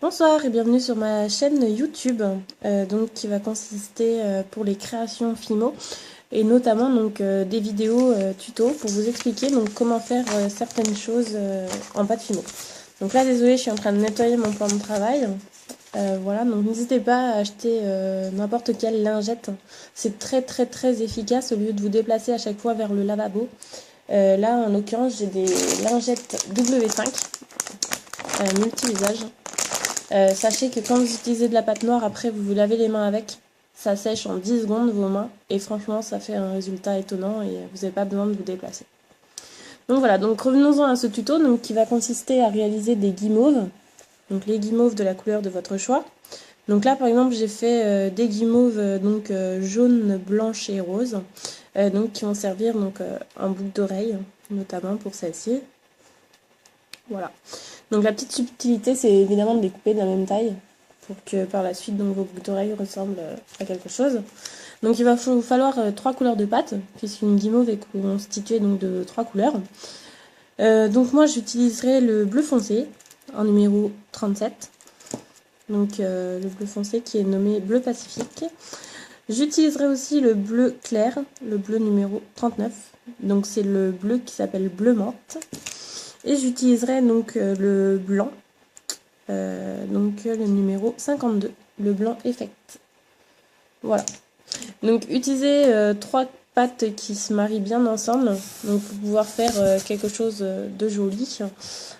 Bonsoir et bienvenue sur ma chaîne YouTube, donc qui va consister pour les créations Fimo et notamment des vidéos tuto pour vous expliquer donc comment faire certaines choses en pâte Fimo. Donc là désolé, je suis en train de nettoyer mon plan de travail. Voilà, donc n'hésitez pas à acheter n'importe quelle lingette. C'est très efficace au lieu de vous déplacer à chaque fois vers le lavabo. Là en l'occurrence j'ai des lingettes W5 multi-usage. Sachez que quand vous utilisez de la pâte noire, après vous vous lavez les mains avec, ça sèche en 10 secondes vos mains et franchement ça fait un résultat étonnant et vous n'avez pas besoin de vous déplacer. Donc voilà, donc revenons-en à ce tuto qui va consister à réaliser des guimauves, donc les guimauves de la couleur de votre choix. Donc là par exemple j'ai fait des guimauves jaune, blanche et rose, qui vont servir en boucle d'oreille, notamment pour celle-ci. Voilà. Donc la petite subtilité, c'est évidemment de les couper de la même taille pour que par la suite vos boucles d'oreilles ressemblent à quelque chose. Donc il va vous falloir 3 couleurs de pâte, puisqu'une guimauve est constituée de 3 couleurs. Donc moi j'utiliserai le bleu foncé en numéro 37. Donc le bleu foncé qui est nommé bleu pacifique. J'utiliserai aussi le bleu clair, le bleu numéro 39. Donc c'est le bleu qui s'appelle bleu menthe. Et j'utiliserai le blanc, le numéro 52, le blanc effect. Voilà. Donc utilisez 3 pâtes qui se marient bien ensemble, donc pour pouvoir faire quelque chose de joli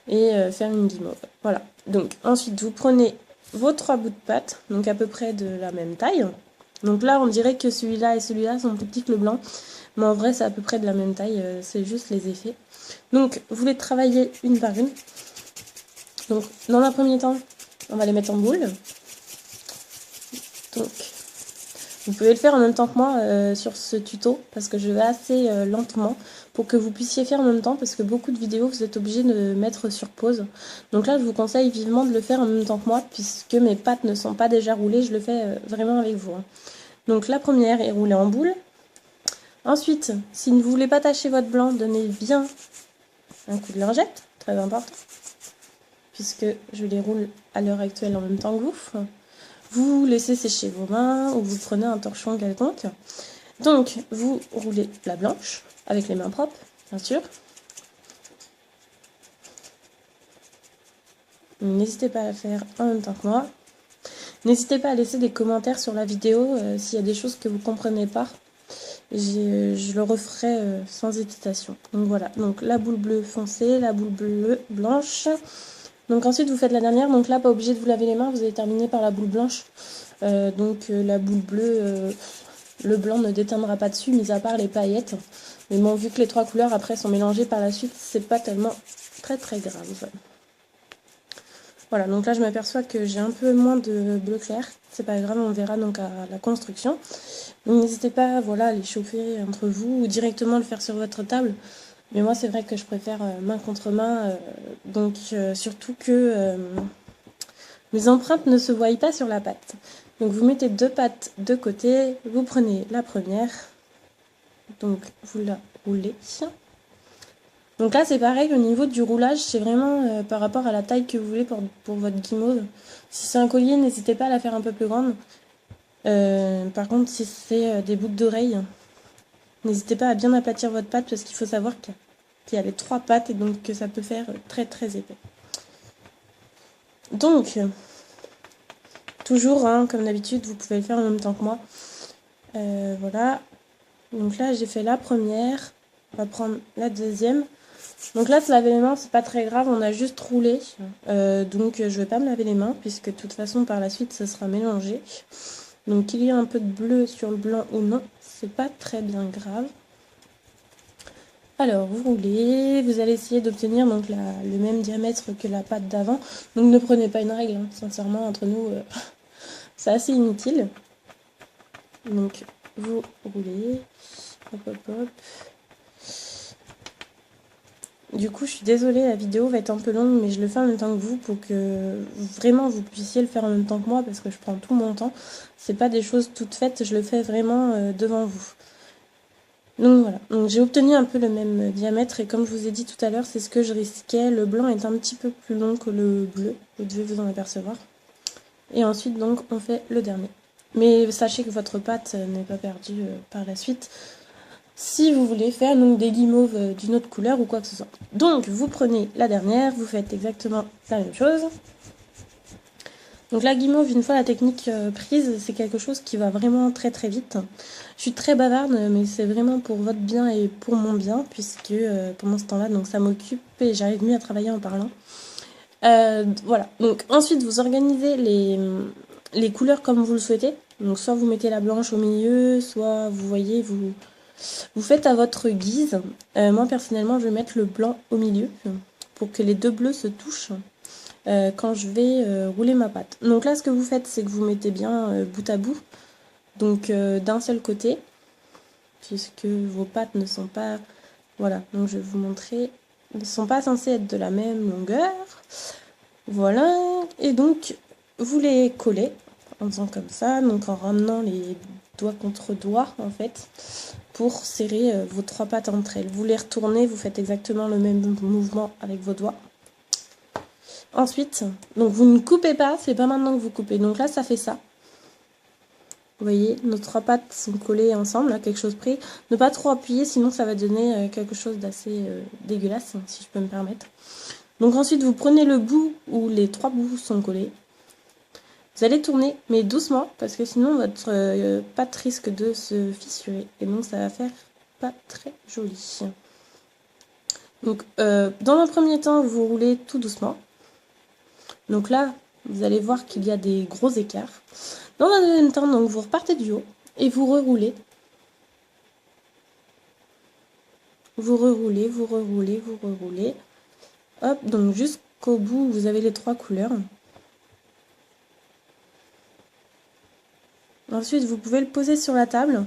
et faire une guimauve. Voilà. Donc ensuite vous prenez vos 3 bouts de pâte, donc à peu près de la même taille. Donc là on dirait que celui-là et celui-là sont plus petits que le blanc, mais en vrai c'est à peu près de la même taille, c'est juste les effets. Donc vous les travaillez une par une. Donc dans un premier temps on va les mettre en boule. Donc vous pouvez le faire en même temps que moi sur ce tuto parce que je vais assez lentement pour que vous puissiez faire en même temps, parce que beaucoup de vidéos vous êtes obligés de mettre sur pause. Donc là je vous conseille vivement de le faire en même temps que moi, puisque mes pâtes ne sont pas déjà roulées, je le fais vraiment avec vous. Donc la première est roulée en boule. Ensuite, si vous ne voulez pas tacher votre blanc, donnez bien un coup de lingette, très important, puisque je les roule à l'heure actuelle en même temps que vous. Vous laissez sécher vos mains ou vous prenez un torchon quelconque. Donc vous roulez la blanche avec les mains propres, bien sûr. N'hésitez pas à la faire en même temps que moi. N'hésitez pas à laisser des commentaires sur la vidéo s'il y a des choses que vous ne comprenez pas. Je le referai sans hésitation. Donc voilà, donc la boule bleue foncée, la boule bleue blanche. Donc ensuite vous faites la dernière, donc là pas obligé de vous laver les mains, vous allez terminer par la boule blanche. La boule bleue, le blanc ne déteindra pas dessus, mis à part les paillettes. Mais bon, vu que les 3 couleurs après sont mélangées par la suite, c'est pas tellement très grave. Voilà, donc là je m'aperçois que j'ai un peu moins de bleu clair. C'est pas grave, on verra donc à la construction. Donc n'hésitez pas à les chauffer entre vous ou directement le faire sur votre table. Mais moi c'est vrai que je préfère main contre main, surtout que mes empreintes ne se voient pas sur la pâte. Donc vous mettez 2 pâtes de côté, vous prenez la première, donc vous la roulez. Donc là c'est pareil, au niveau du roulage, c'est vraiment par rapport à la taille que vous voulez pour votre guimauve. Si c'est un collier, n'hésitez pas à la faire un peu plus grande. Par contre, si c'est des boucles d'oreilles, n'hésitez pas à bien aplatir votre pâte, parce qu'il faut savoir qu'il y a les 3 pâtes et donc que ça peut faire très épais. Donc, toujours, comme d'habitude, vous pouvez le faire en même temps que moi. Voilà. Donc là, j'ai fait la première. On va prendre la deuxième. Donc là, se laver les mains, c'est pas très grave, on a juste roulé. Donc je vais pas me laver les mains, puisque de toute façon, par la suite, ça sera mélangé. Donc qu'il y ait un peu de bleu sur le blanc ou non, c'est pas très bien grave. Alors, vous roulez, vous allez essayer d'obtenir le même diamètre que la pâte d'avant. Donc ne prenez pas une règle, sincèrement, entre nous, c'est assez inutile. Donc vous roulez, hop. Du coup, je suis désolée, la vidéo va être un peu longue, mais je le fais en même temps que vous pour que vraiment vous puissiez le faire en même temps que moi, parce que je prends tout mon temps. C'est pas des choses toutes faites, je le fais vraiment devant vous. Donc voilà, donc j'ai obtenu un peu le même diamètre et comme je vous ai dit tout à l'heure, c'est ce que je risquais. Le blanc est un petit peu plus long que le bleu, vous devez vous en apercevoir. Et ensuite, donc, on fait le dernier. Mais sachez que votre pâte n'est pas perdue par la suite. Si vous voulez faire donc des guimauves d'une autre couleur ou quoi que ce soit. Donc, vous prenez la dernière, vous faites exactement la même chose. Donc la guimauve, une fois la technique prise, c'est quelque chose qui va vraiment très très vite. Je suis très bavarde, mais c'est vraiment pour votre bien et pour mon bien, puisque pendant ce temps-là, donc ça m'occupe et j'arrive mieux à travailler en parlant. Voilà, donc ensuite vous organisez les couleurs comme vous le souhaitez. Donc soit vous mettez la blanche au milieu, soit vous voyez, vous faites à votre guise. Moi personnellement, je vais mettre le blanc au milieu pour que les deux bleus se touchent. Quand je vais rouler ma pâte. Donc là, ce que vous faites, c'est que vous mettez bien bout à bout, donc d'un seul côté, puisque vos pâtes ne sont pas... Voilà, donc je vais vous montrer, ne sont pas censées être de la même longueur. Voilà, et donc vous les collez en faisant comme ça, donc en ramenant les doigts contre doigts en fait, pour serrer vos trois pâtes entre elles. Vous les retournez, vous faites exactement le même mouvement avec vos doigts. Ensuite, donc vous ne coupez pas, c'est pas maintenant que vous coupez. Donc là, ça fait ça. Vous voyez, nos trois pâtes sont collées ensemble, à quelque chose près. Ne pas trop appuyer, sinon ça va donner quelque chose d'assez dégueulasse, si je peux me permettre. Donc ensuite, vous prenez le bout où les trois bouts sont collés. Vous allez tourner, mais doucement, parce que sinon votre pâte risque de se fissurer. Et donc ça va faire pas très joli. Donc dans un premier temps, vous roulez tout doucement. Donc là, vous allez voir qu'il y a des gros écarts. Dans un deuxième temps, donc, vous repartez du haut et vous reroulez. Vous reroulez, vous reroulez, vous reroulez. Hop, donc jusqu'au bout, vous avez les trois couleurs. Ensuite, vous pouvez le poser sur la table.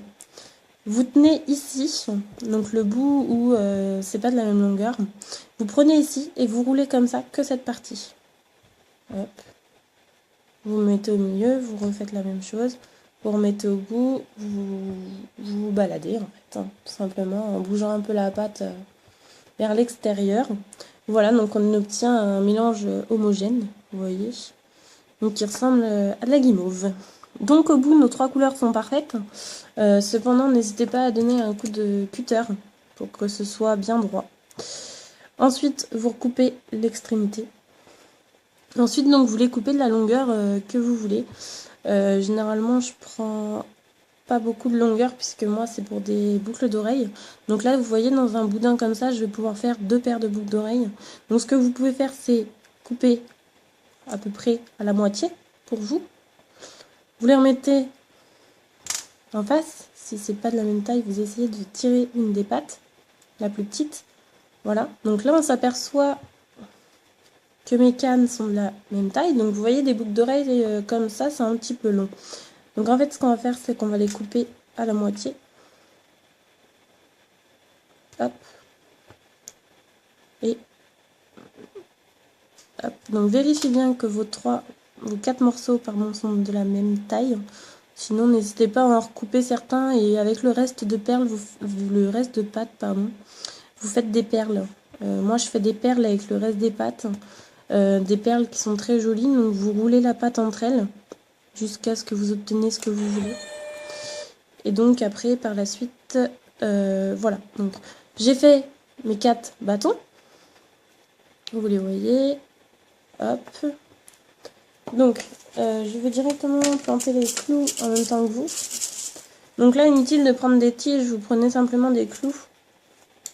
Vous tenez ici, donc le bout où c'est pas de la même longueur. Vous prenez ici et vous roulez comme ça que cette partie. Hop. Vous mettez au milieu, vous refaites la même chose. Vous remettez au bout, vous baladez en fait, hein, tout simplement en bougeant un peu la pâte vers l'extérieur. Voilà, donc on obtient un mélange homogène, vous voyez, donc qui ressemble à de la guimauve. Donc au bout, nos trois couleurs sont parfaites. Cependant, n'hésitez pas à donner un coup de cutter pour que ce soit bien droit. Ensuite, vous recoupez l'extrémité. Ensuite, donc, vous les coupez de la longueur que vous voulez. Généralement, je prends pas beaucoup de longueur puisque moi, c'est pour des boucles d'oreilles. Donc là, vous voyez, dans un boudin comme ça, je vais pouvoir faire 2 paires de boucles d'oreilles. Donc, ce que vous pouvez faire, c'est couper à peu près à la moitié pour vous. Vous les remettez en face. Si c'est pas de la même taille, vous essayez de tirer une des pattes, la plus petite. Voilà. Donc là, on s'aperçoit que mes cannes sont de la même taille. Donc vous voyez, des boucles d'oreilles comme ça, c'est un petit peu long. Donc en fait, ce qu'on va faire, c'est qu'on va les couper à la moitié. Hop. Et hop. Donc vérifiez bien que vos 4 morceaux pardon, sont de la même taille. Sinon, n'hésitez pas à en recouper certains et avec le reste de perles, le reste de pâte, pardon, vous faites des perles. Moi, je fais des perles avec le reste des pâtes. Des perles qui sont très jolies, donc vous roulez la pâte entre elles jusqu'à ce que vous obteniez ce que vous voulez. Et donc après, par la suite, voilà. Donc j'ai fait mes 4 bâtons. Vous les voyez. Hop. Donc, je vais directement planter les clous en même temps que vous. Donc là, inutile de prendre des tiges, vous prenez simplement des clous.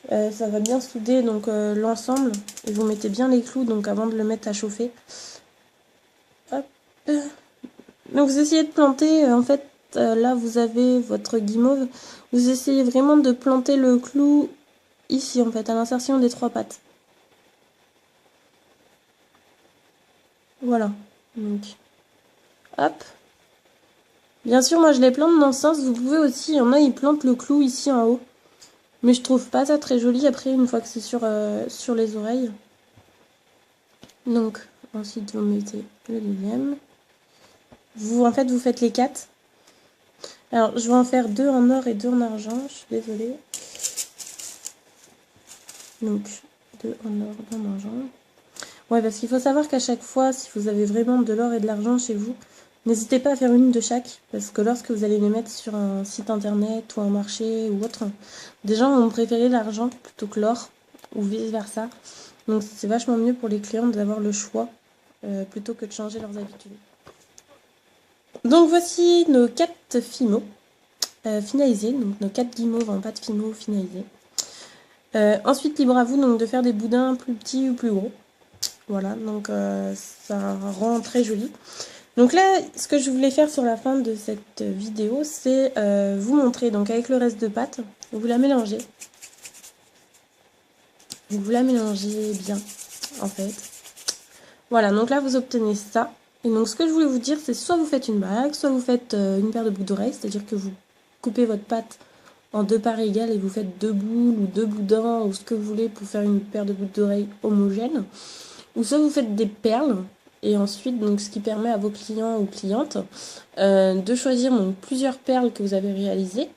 Ça va bien souder donc l'ensemble. Et vous mettez bien les clous donc avant de le mettre à chauffer. Hop. Donc vous essayez de planter, en fait, là vous avez votre guimauve. Vous essayez vraiment de planter le clou ici en fait, à l'insertion des 3 pattes. Voilà. Donc, hop. Bien sûr, moi je les plante dans ce sens. Vous pouvez aussi, il y en a, ils plantent le clou ici en haut. Mais je trouve pas ça très joli après, une fois que c'est sur les oreilles. Donc, ensuite vous mettez le deuxième. En fait, vous faites les 4. Alors, je vais en faire 2 en or et 2 en argent. Je suis désolée. Donc, 2 en or, 2 en argent. Ouais, parce qu'il faut savoir qu'à chaque fois, si vous avez vraiment de l'or et de l'argent chez vous, N'hésitez pas à faire une de chaque, parce que lorsque vous allez les mettre sur un site internet ou un marché ou autre, des gens vont préférer l'argent plutôt que l'or, ou vice-versa. Donc c'est vachement mieux pour les clients d'avoir le choix, plutôt que de changer leurs habitudes. Donc voici nos 4 fimo finalisés, donc nos 4 guimauves en pâte fimo finalisés. Ensuite, libre à vous donc de faire des boudins plus petits ou plus gros. Voilà, donc ça rend très joli. Donc là, ce que je voulais faire sur la fin de cette vidéo, c'est vous montrer, donc avec le reste de pâte, vous la mélangez. Vous la mélangez bien, en fait. Voilà, donc là, vous obtenez ça. Et donc, ce que je voulais vous dire, c'est soit vous faites une bague, soit vous faites une paire de boucles d'oreilles, c'est-à-dire que vous coupez votre pâte en 2 parts égales et vous faites 2 boules ou 2 boudins ou ce que vous voulez pour faire une paire de boucles d'oreilles homogène. Ou soit vous faites des perles. Et ensuite, donc, ce qui permet à vos clients ou clientes de choisir donc, plusieurs perles que vous avez réalisées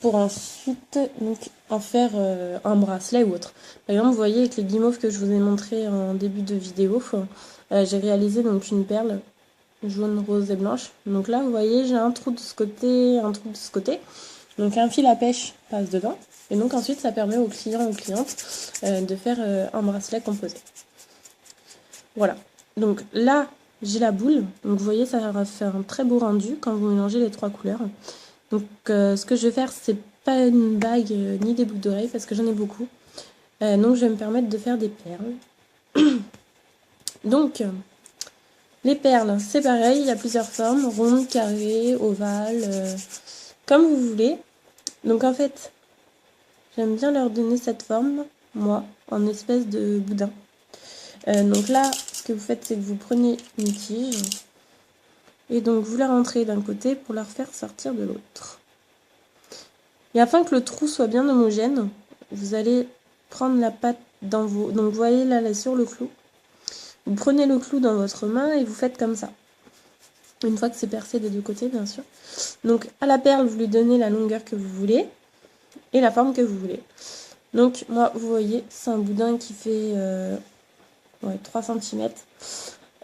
pour ensuite donc, en faire un bracelet ou autre. Par exemple, vous voyez avec les guimauves que je vous ai montré en début de vidéo, j'ai réalisé donc une perle jaune, rose et blanche. Donc là, vous voyez, j'ai un trou de ce côté, un trou de ce côté. Donc un fil à pêche passe dedans. Et donc ensuite, ça permet aux clients ou clientes de faire un bracelet composé. Voilà. Donc là, j'ai la boule. Donc vous voyez, ça va faire un très beau rendu quand vous mélangez les 3 couleurs. Donc ce que je vais faire, c'est pas une bague ni des boucles d'oreilles parce que j'en ai beaucoup. Donc je vais me permettre de faire des perles. Donc les perles, c'est pareil, il y a plusieurs formes, rondes, carrées, ovales, comme vous voulez. Donc en fait, j'aime bien leur donner cette forme, moi, en espèce de boudin. Donc là, ce que vous faites, c'est que vous prenez une tige et donc vous la rentrez d'un côté pour la refaire sortir de l'autre. Et afin que le trou soit bien homogène, vous allez prendre la pâte dans vos... Donc vous voyez là, là sur le clou. Vous prenez le clou dans votre main et vous faites comme ça. Une fois que c'est percé des 2 côtés, bien sûr. Donc à la perle, vous lui donnez la longueur que vous voulez et la forme que vous voulez. Donc moi, vous voyez, c'est un boudin qui fait 3 cm.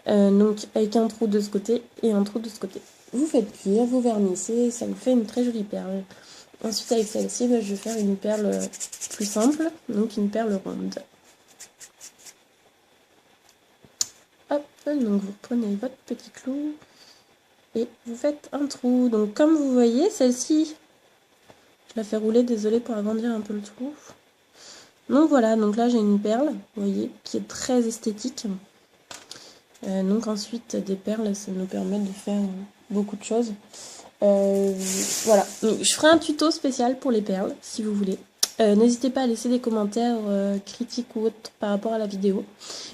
Donc avec un trou de ce côté et un trou de ce côté. Vous faites cuire, vous vernissez, ça vous fait une très jolie perle. Ensuite avec celle-ci, je vais faire une perle plus simple, donc une perle ronde. Hop, donc vous prenez votre petit clou et vous faites un trou. Donc comme vous voyez, celle-ci, je la fais rouler, désolée pour agrandir un peu le trou. Donc voilà, donc là j'ai une perle, vous voyez, qui est très esthétique. Donc ensuite, des perles, ça nous permet de faire beaucoup de choses. Voilà, donc, je ferai un tuto spécial pour les perles, si vous voulez. N'hésitez pas à laisser des commentaires critiques ou autres par rapport à la vidéo.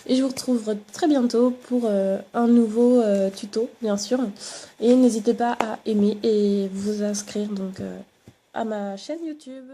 Et je vous retrouverai très bientôt pour un nouveau tuto, bien sûr. Et n'hésitez pas à aimer et vous inscrire donc, à ma chaîne YouTube.